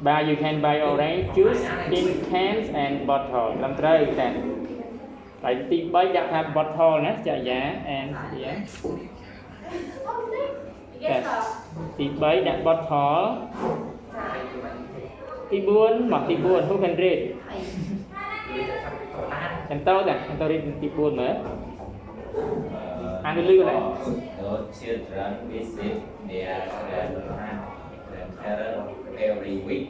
But you can buy orange juice in cans and bottle. Làm trời nè. Tại tí bấy đặt ha bottle nè, trả giá and yeah. Tí bấy đặt bottle. Tí buôn, mặc tí buôn, who can read? Anh tao read tí buôn nữa. Anh lưu lại. The children visit their grandparents every week.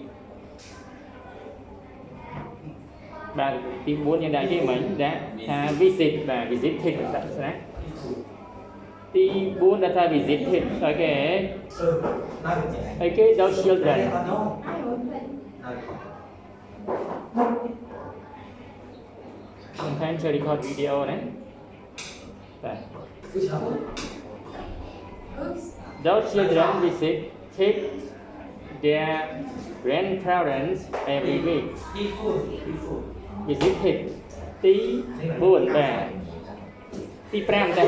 Bạn tí buôn như đại cái mình đã visit và visited đó. Tí buôn đã visited, okay. Okay, those children. Sometimes I record video này. Those children visited their grandparents every week. Visited tí buồn bà tí pram ta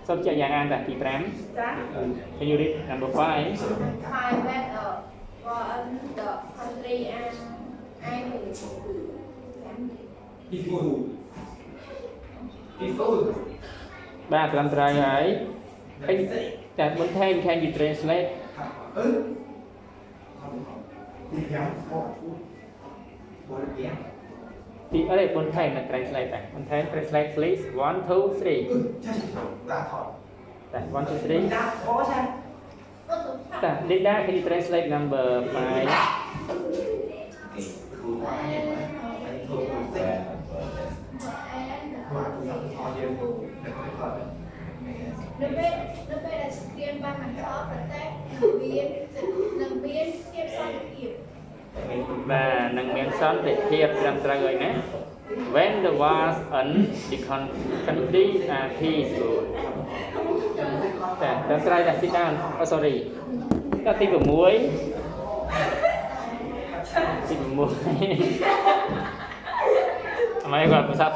xong chạy dài an ta tí pram. Can you read number 5? Five that for the country and Ba làm trai ấy ta muốn thêm can you translate? Thì ở đây muốn thêm là translate muốn thêm translate please 1, 2, 3. 1, 2, 3. Linda, can you translate number 5? Nó biết là sự kiện ban hành khó là tết nâng biến tiếp sau kịp Và nâng miễn son để thiệp làm tra người nhé. When the wars end, the country are peaceful. Làm tra là sit down. Oh sorry. Các tí của muối. Tí của muối. Mấy gọi sắp